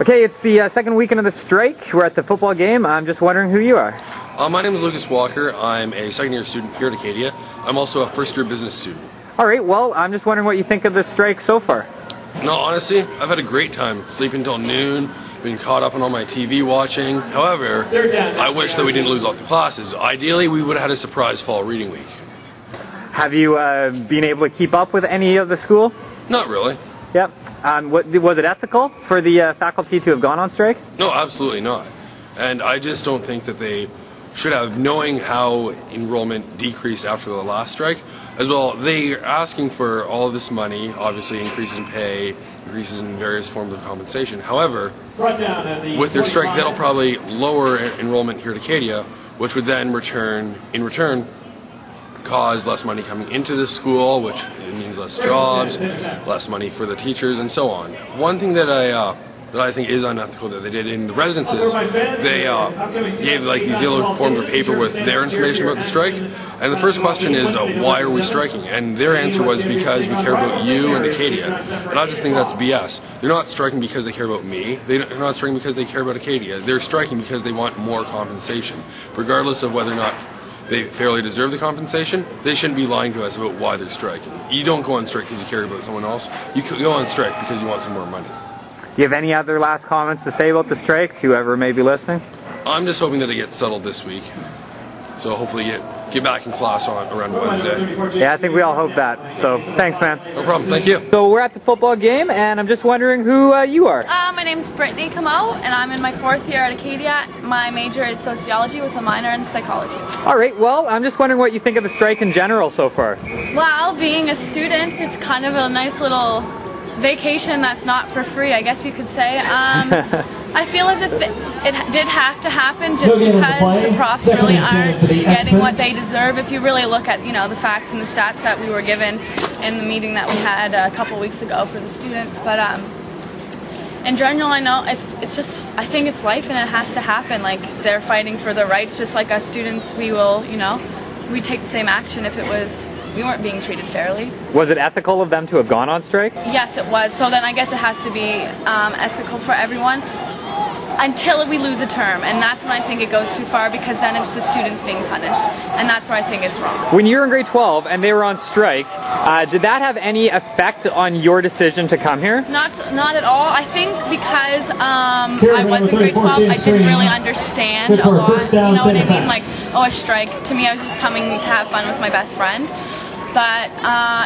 Okay, it's the second weekend of the strike. We're at the football game. I'm just wondering who you are. My name is Lucas Walker. I'm a second-year student here at Acadia. I'm also a first-year business student. All right, well, I'm just wondering what you think of the strike so far. No, honestly, I've had a great time. Sleeping until noon, being caught up on all my TV watching. However, I wish that we didn't lose all the classes. Ideally, we would have had a surprise fall reading week. Have you been able to keep up with any of the school? Not really. Yep. Was it ethical for the faculty to have gone on strike? No, absolutely not. And I just don't think that they should have, knowing how enrollment decreased after the last strike. As well, they are asking for all of this money, obviously increases in pay, increases in various forms of compensation. However, with their strike, that'll probably lower enrollment here at Acadia, which would then in return, cause less money coming into the school, which means less jobs, less money for the teachers, and so on. One thing that I think is unethical that they did in the residences, they gave like these yellow forms of paper with their information about the strike. And the first question is, why are we striking? And their answer was, because we care about you and Acadia. And I just think that's BS. They're not striking because they care about me. They're not striking because they care about Acadia. They're striking because they want more compensation. Regardless of whether or not they fairly deserve the compensation, they shouldn't be lying to us about why they're striking. You don't go on strike because you care about someone else. You go on strike because you want some more money. Do you have any other last comments to say about the strike to whoever may be listening? I'm just hoping that it gets settled this week. So hopefully get back in class around Wednesday. Yeah, I think we all hope that. So thanks, man. No problem. Thank you. So we're at the football game, and I'm just wondering who you are. My name's Brittany Camo, and I'm in my 4th year at Acadia. My major is Sociology with a minor in Psychology. All right, well, I'm just wondering what you think of the strike in general so far. Well, being a student, it's kind of a nice little vacation that's not for free, I guess you could say. I feel as if it did have to happen just because the profs really aren't getting what they deserve. If you really look at, the facts and the stats that we were given in the meeting that we had a couple weeks ago for the students. But in general, I know it's just, I think it's life and it has to happen. Like, they're fighting for their rights just like us students. We will, we take the same action if we weren't being treated fairly. Was it ethical of them to have gone on strike? Yes, it was. So then I guess it has to be ethical for everyone until we lose a term. And that's when I think it goes too far, because then it's the students being punished. And that's where I think it's wrong. When you were in grade 12 and they were on strike, did that have any effect on your decision to come here? Not at all. I think because I was in grade 12, I didn't really understand a lot. You know what I mean? Like, a strike. To me, I was just coming to have fun with my best friend. But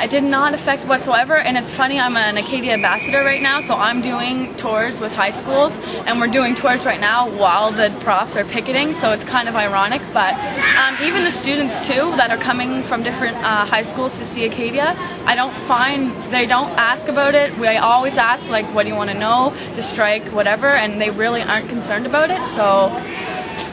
it did not affect whatsoever. And it's funny, I'm an Acadia ambassador right now, so I'm doing tours with high schools, and we're doing tours right now while the profs are picketing, so it's kind of ironic. But even the students too that are coming from different high schools to see Acadia, they don't ask about it. We always ask, like, what do you want to know, the strike, whatever, and they really aren't concerned about it. So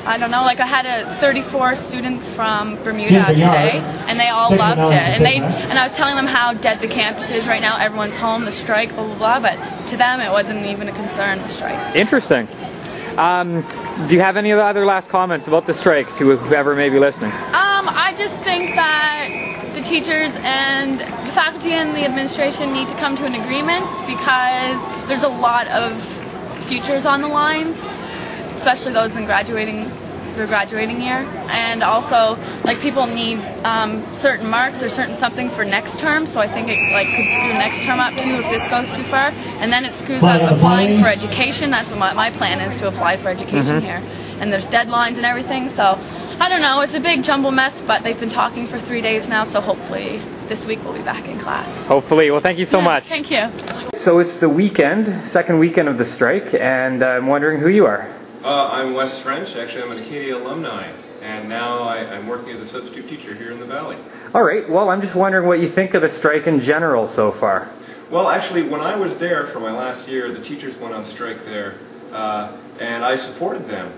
I don't know, like, I had 34 students from Bermuda today, and they all loved it. And I was telling them how dead the campus is right now. Everyone's home, the strike, blah, blah, blah. But to them, it wasn't even a concern, the strike. Interesting. Do you have any other last comments about the strike to whoever may be listening? I just think that the teachers and the faculty and the administration need to come to an agreement, because there's a lot of futures on the lines, especially those in their graduating year, and also, like, people need certain marks or certain something for next term. So I think it could screw next term up too if this goes too far, and then it screws up applying for education. That's what my plan is, to apply for education here, and there's deadlines and everything. So I don't know. It's a big jumble mess, but they've been talking for 3 days now, so hopefully this week we'll be back in class. Hopefully. Well, thank you so much. Thank you. So it's the second weekend of the strike, and I'm wondering who you are. I'm Wes French. Actually, I'm an Acadia alumni, and now I'm working as a substitute teacher here in the Valley. All right. Well, I'm just wondering what you think of the strike in general so far. Well, actually, when I was there for my last year, the teachers went on strike there, and I supported them.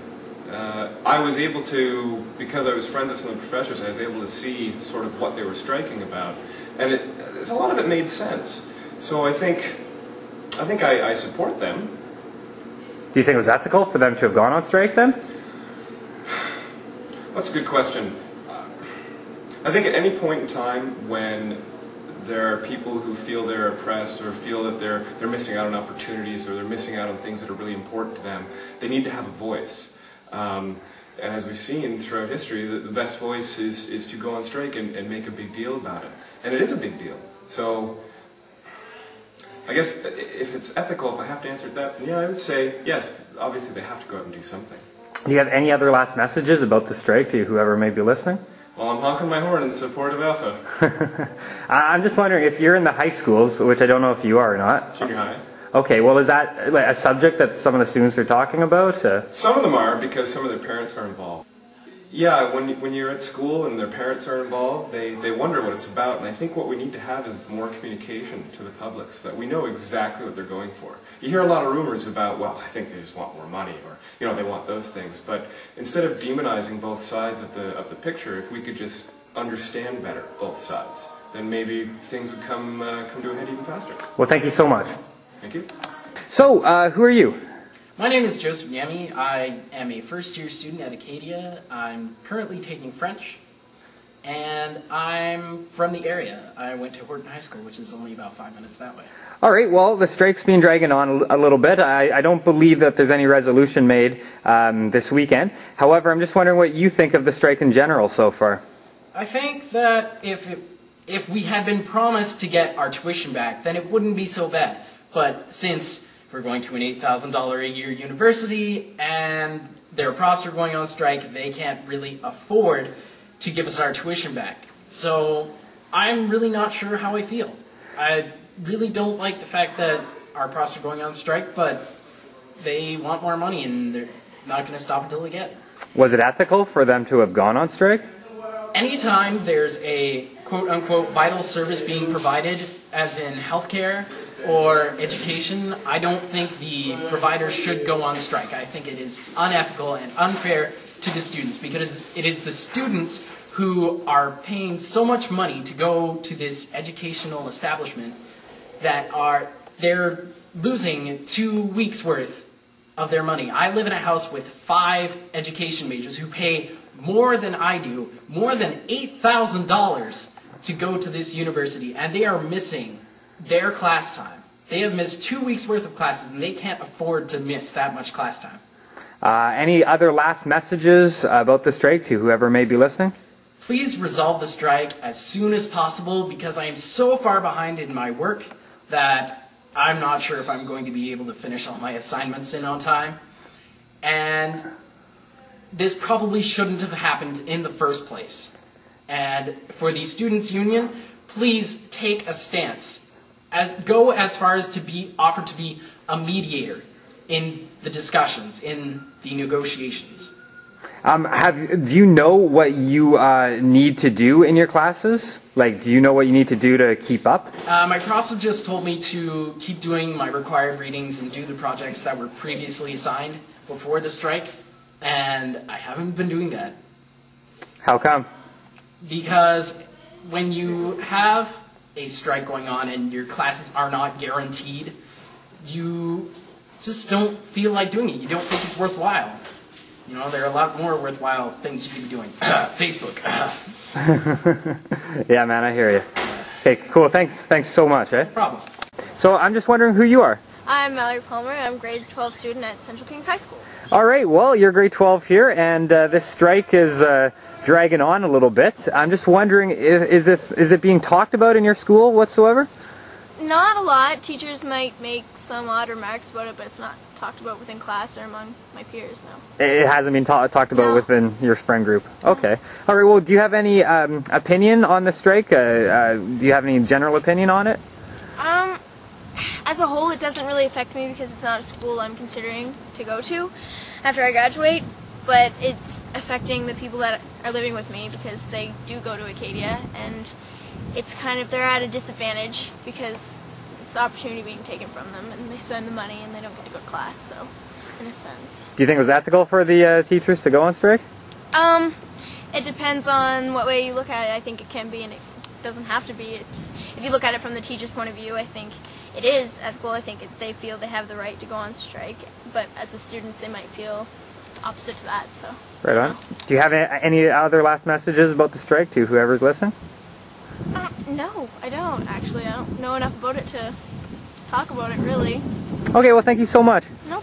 I was able to, because I was friends with some of the professors, I was able to see sort of what they were striking about, and a lot of it made sense. So I think I support them. Do you think it was ethical for them to have gone on strike then? That's a good question. I think at any point in time when there are people who feel they're oppressed or feel that they're missing out on opportunities or they're missing out on things that are really important to them. They need to have a voice. And as we've seen throughout history, the best voice is to go on strike and make a big deal about it. And it is a big deal. So I guess if it's ethical, if I have to answer that, yeah, I would say yes, obviously they have to go out and do something. Do you have any other last messages about the strike to whoever may be listening? Well, I'm honking my horn in support of Alpha. I'm just wondering if you're in the high schools, which I don't know if you are or not. Junior high. Okay, well, is that a subject that some of the students are talking about? Some of them are, because some of their parents are involved. Yeah, when you're at school and their parents are involved, they wonder what it's about, and I think what we need to have is more communication to the public so that we know exactly what they're going for. You hear a lot of rumors about, well, I think they just want more money, or they want those things, but instead of demonizing both sides of the picture, if we could just understand better both sides, then maybe things would come to a head even faster. Well, thank you so much. Thank you. So, who are you? My name is Joseph Yemi. I am a first-year student at Acadia. I'm currently taking French, and I'm from the area. I went to Horton High School, which is only about 5 minutes that way. All right, well, the strike's been dragging on a little bit. I don't believe that there's any resolution made this weekend. However, I'm just wondering what you think of the strike in general so far. I think that if we had been promised to get our tuition back, then it wouldn't be so bad. But since we're going to an $8,000 a year university and their profs are going on strike, they can't really afford to give us our tuition back. So I'm really not sure how I feel. I really don't like the fact that our profs are going on strike, but they want more money and they're not going to stop until they get it. Was it ethical for them to have gone on strike? Anytime there's a quote-unquote vital service being provided, as in healthcare or education, I don't think the providers should go on strike. I think it is unethical and unfair to the students, because it is the students who are paying so much money to go to this educational establishment that they're losing 2 weeks worth of their money. I live in a house with 5 education majors who pay more than I do, more than $8,000 to go to this university, and they are missing their class time. They have missed 2 weeks worth of classes, and they can't afford to miss that much class time. Any other last messages about the strike to whoever may be listening? Please resolve the strike as soon as possible, because I am so far behind in my work that I'm not sure if I'm going to be able to finish all my assignments in on time. And this probably shouldn't have happened in the first place. And for the Students' Union, please take a stance. Go as far as to be offered to be a mediator in the discussions, in the negotiations. Do you know what you need to do in your classes? Like, do you know what you need to do to keep up? My profs have just told me to keep doing my required readings and do the projects that were previously assigned before the strike, and I haven't been doing that. How come? Because when you have a strike going on and your classes are not guaranteed, you just don't feel like doing it. You don't think it's worthwhile. There are a lot more worthwhile things you could be doing. Facebook. Yeah, man, I hear you. Okay, cool. Thanks so much. No problem. So I'm just wondering who you are. I'm Mallory Palmer. I'm grade 12 student at Central Kings High School. All right, well, you're grade 12 here, and this strike is dragging on a little bit. I'm just wondering, is it being talked about in your school whatsoever? Not a lot. Teachers might make some odd remarks about it, but it's not talked about within class or among my peers, no. It hasn't been talked about within your friend group? Okay. All right, well, do you have any opinion on the strike? Do you have any general opinion on it? As a whole, it doesn't really affect me because it's not a school I'm considering to go to after I graduate, but it's affecting the people that are living with me because they do go to Acadia, and it's they're at a disadvantage because it's opportunity being taken from them, and they spend the money and they don't get to go to class, so in a sense. Do you think it was ethical for the teachers to go on strike? It depends on what way you look at it. I think it can be, and it doesn't have to be. If you look at it from the teacher's point of view, I think it is ethical. I think they feel they have the right to go on strike, but as the students, they might feel opposite to that. So. Right on. Do you have any other last messages about the strike to whoever's listening? No, I don't actually. I don't know enough about it to talk about it really. Okay, well thank you so much. No